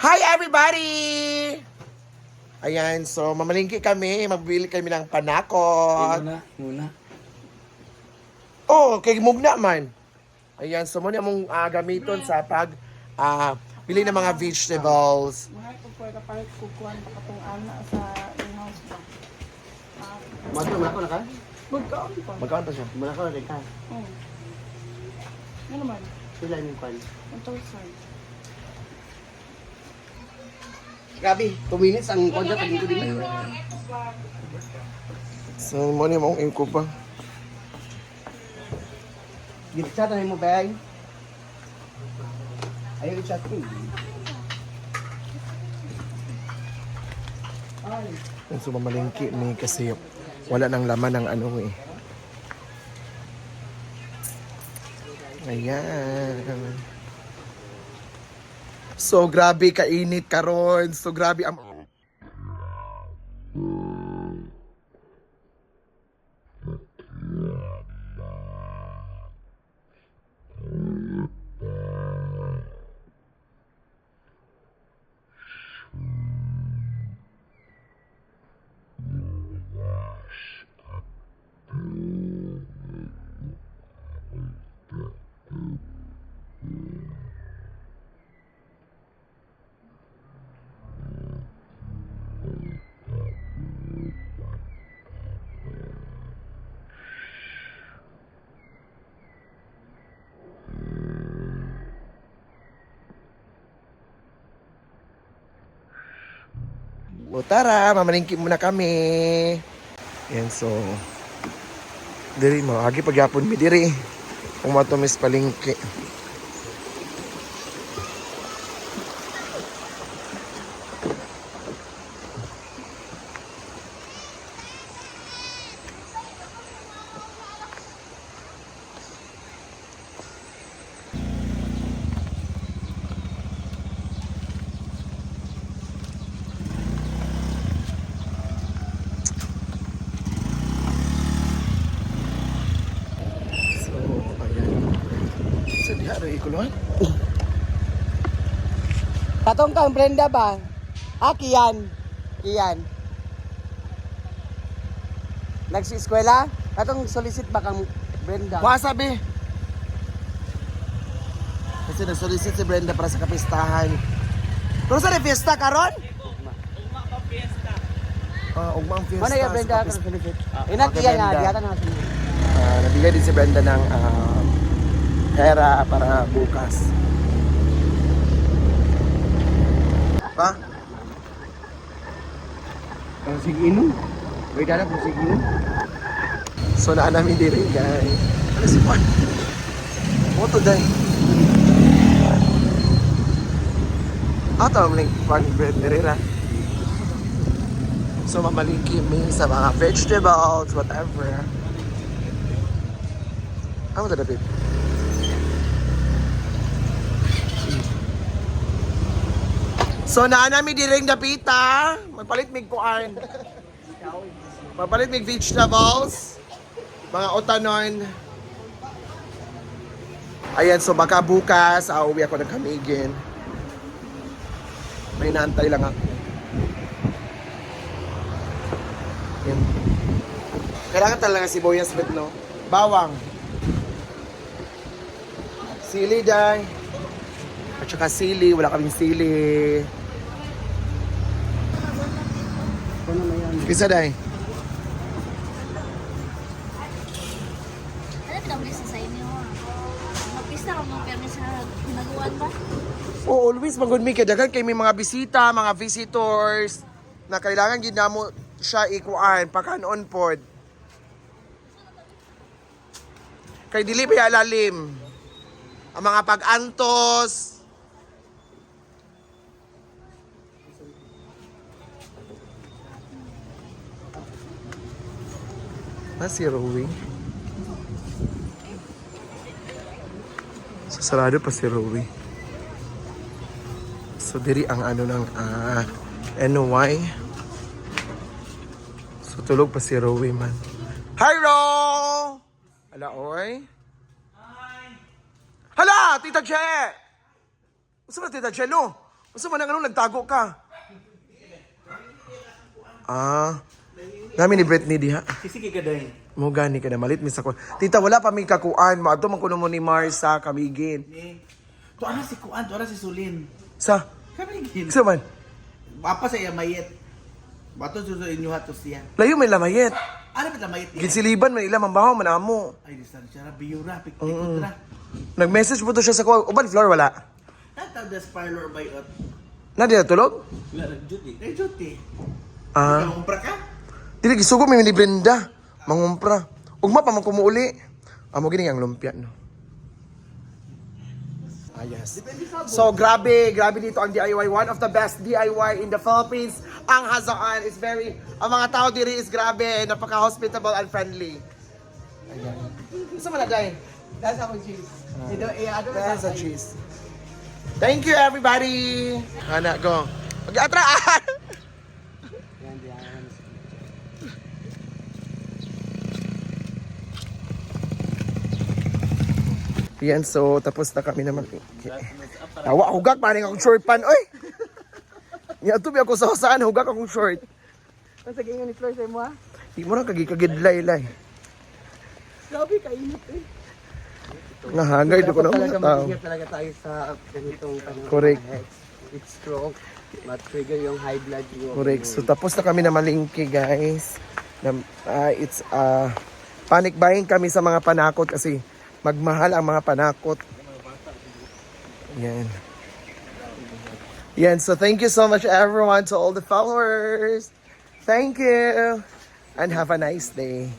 Hi everybody! Ayan, so mamalingki kami, magbili kami ng panakot. Muna. Oh, kay mugna man. Ayan, so muna mong gamiton sa bili ng mga vegetables. Mga kukuha kapalit kukuhan pakatong ana sa in-house ba. Malako na ka? Magkaon pa. Magkano pa siya? Malako na rin ka. Oo. Ano naman? Sila yung kwan. 1,000. Grabe, 2 minutes ang kwadya pag dito din. So muna mong ingko pa. Gitsa na mo ba? Ayaw i-chat ko. Ay. So mamalingki ni kasi wala nang laman ng ano eh. Ayan. So grabe kainit karon. So grabe ang O tara, mamalingki muna kami. Yan, so diri mo, agi pagyapon mi diri. Kung matumis palingki. So, ayan. Sa diha rin ikuluhan. Katong kang Brenda ba? Kian. Kian. Nagsi-eskwela? Katong solicit ba kang Brenda? Wasabi. Kasi nag-solicit si Brenda para sa kapistahan. Pero sa fiesta karon? Ugmang fiesta. Ano yung Brenda sa katong solicit? Okay, Kian nga, Brenda. diyata na solicit. Nabigay din si Brenda ng pera para bukas. Pa? Sige inom. May dala po sige inom. So naa namin diri guys. Ano si Juan? Moto day. Ato ang link Juan Bread Herrera. So mamalingki mi sa mga vegetables, whatever. Ano na David? So naa namin diring dapita. Magpalit mig kuan. Magpalit mig vegetables. Mga utanon. Ayan, so baka bukas, uuwi ako ng Camiguin. May naantay lang ako. Ayan. Kailangan talaga sibuyas with no? Bawang. Sili, day. At saka sili, wala kaming sili. Ano na yan? Kisa, day. Ano pinag-ulis sa inyo? Magpista ka mga permis sa nagawan ba? Oh, always magod mi kay daghan kay may mga bisita, mga visitors na kailangan gid namo siya ikuan pakanon pod. Kay dili ba lalim. Ang mga pag-antos. Si Rowie. Sarado pa si Rowie. So diri ang ano ng NY. So tulog pa si Rowie man. Hi Ro! Ala oy. Hala, Tita Je! Gusto mo Tita Je, no? Basta man ang nagtago ka. Namin ni Britney diha. Sige ka dahil. Mo gani ka na malit mi sa ko. Tita wala pa mi kakuan, maadto man kuno mo ni Marsa kamigin. To ano si Kuan, to ano si Sulin. Sa Kamigin. sa man. Apa sa iya mayet. Bato suso inyo hatos siya. Layo may lamayet. Ano ba mayet niya? Ginsiliban man ila mambaho man amo. Ay, distansya ra, biyura, piktikot ra. Nag-message po to siya sa ko. Uban floor wala. Tatag das parlor by out. Na di natulog? Wala, nag-duty. Nag-duty. Ah. Kumpra ka? Dili gisugo mi ni Brenda. Mangumpra. Ugma pa man kumuuli. Amo gini ang lumpia no. Ah, yes. So, grabe dito ang DIY. One of the best DIY in the Philippines. Ang Hazaan is very, ang mga tao diri is grabe, napaka-hospitable and friendly. Ayan. Gusto mo na, Day? That's how cheese. That's a cheese. Thank you, everybody! Hana, go. Mag-atra! Yan, so tapos na kami naman. Tawa, hugak, paring akong short pan. Oy! Yatubi ako sa husaan, hugak akong short. Kasi ganyan ni Flor sa mo ha? Di mo na kagikagidlay-lay. Grabe, kainit eh. Nahagay ko na mga tao. Mag-ingat talaga tayo sa ganitong panahon. Correct. It's stroke. Ma-trigger yung high blood mo. Correct. So tapos na kami na malingki, guys. It's panic buying kami sa mga panakot kasi magmahal ang mga panakot. Yan. Yan. So thank you so much everyone, to all the followers. Thank you. And have a nice day.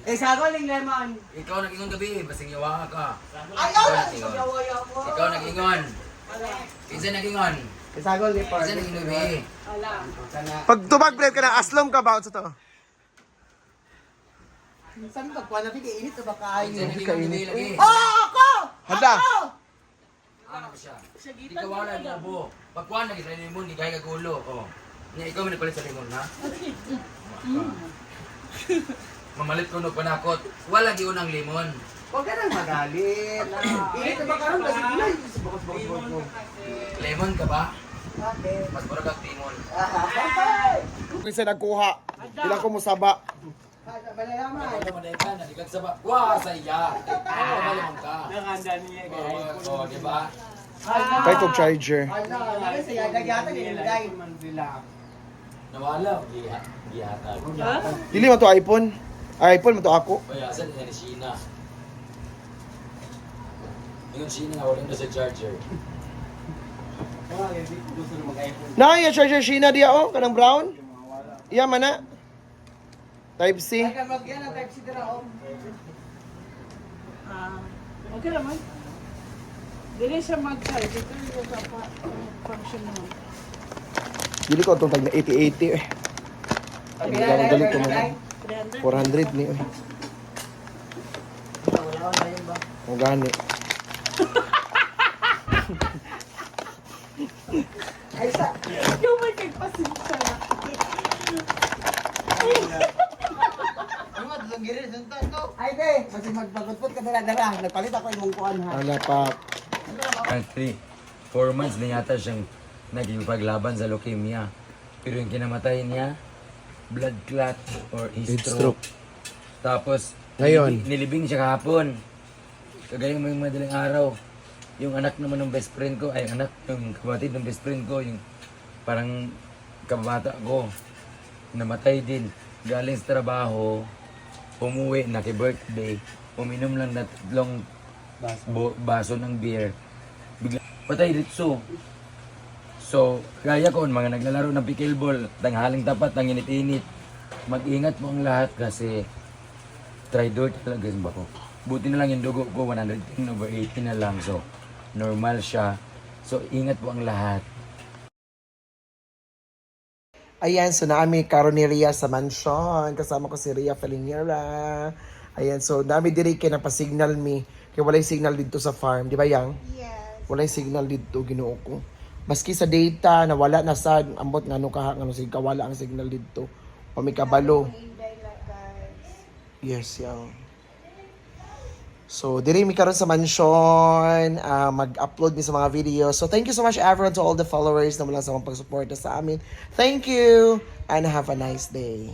Eh, sagoling lemon. Ikaw nag-ingon gabi, basing yawa ka. Ayaw na! Ikaw nag-ingon. Kinsa nag-ingon? Eh, sagol ni Kinsa nag-ingon gabi? Pag tubag bread ka na, aslom ka ba? Sa to? Saan ka? Kuha natin kay init o baka Kinsa ayaw? nag-ingon gabi lagi? Ako! Handa. Ano ba siya? Ikaw wala ang bobo. Pagkuhan lagi sa limon, di kaya kagulo. Oh. Nya ikaw may nagpalit sa limon, ha? Mamalit ko nung panakot. Wala gi unang limon. Huwag ka nang magalit. Init o baka rin kasi gulay. Lemon ka ba? Bakit? Mas mura kang limon. Kasi nagkuha. Ilang ko musaba. Balalaman. Ano mo na ka, nalikag sa ba? Wah, saya. Ano ba limon ka? Nakanda niya Oo, di ba? Kahit og charger. Ano? Kasi nagyatan yung gulay. Nawala. Gihatag. Dili man to iPhone. iPhone man to ako. Kaya asan niya ni Sheena? Yung Sheena nga wala na sa charger. Na, yung charger Sheena diya oh, kanang brown. Iya man na. Type C. Kaya mag-yan ang type C dira o. Okay naman. Dili siya mag-charge. Ito yung function naman. Dili ko itong tag na 80-80 eh. Ang galing ko mga 400 ni eh. Ang gani. Yung may kagpasinta na. Ay, te, kasi magpagutpot ka dala-dala. Nagpalit ako yung kuhan ha. Ano pa? 4 months na yata siyang naging paglaban sa leukemia. Pero yung kinamatay niya, blood clot or heat stroke. Tapos, Ngayon? nilibing siya kahapon. Kagaya mo yung madaling araw. Yung anak naman ng best friend ko, ay anak, yung kapatid ng best friend ko, yung parang kabata ko, namatay din. Galing sa trabaho, umuwi, naki-birthday, uminom lang na 3 baso ng beer. Bigla, patay ritso. So, kaya ko, mga naglalaro ng pickleball, tanghaling tapat, ang init-init. Mag-ingat mo ang lahat kasi try-dirt talaga ba ko. Buti na lang yung dugo ko, 110/80 na lang. So, normal siya. So, ingat po ang lahat. Ayan, so naami karon ni Ria sa mansion. Kasama ko si Ria Falingera. Ayan, so nami diri kay napa-signal mi. Kay walay signal dito sa farm, di ba yang? Yes. Walay signal dito Ginoo ko. Maski sa data nawala na sad ambot ngano ka ngano sig kawala ang signal dito. Pamikabalo. Inday lang guys. Yes, yang. So, diri mi karon sa mansion, mag-upload mi sa mga videos. So, thank you so much everyone to all the followers na mula sa mga pagsuporta sa amin. Thank you and have a nice day.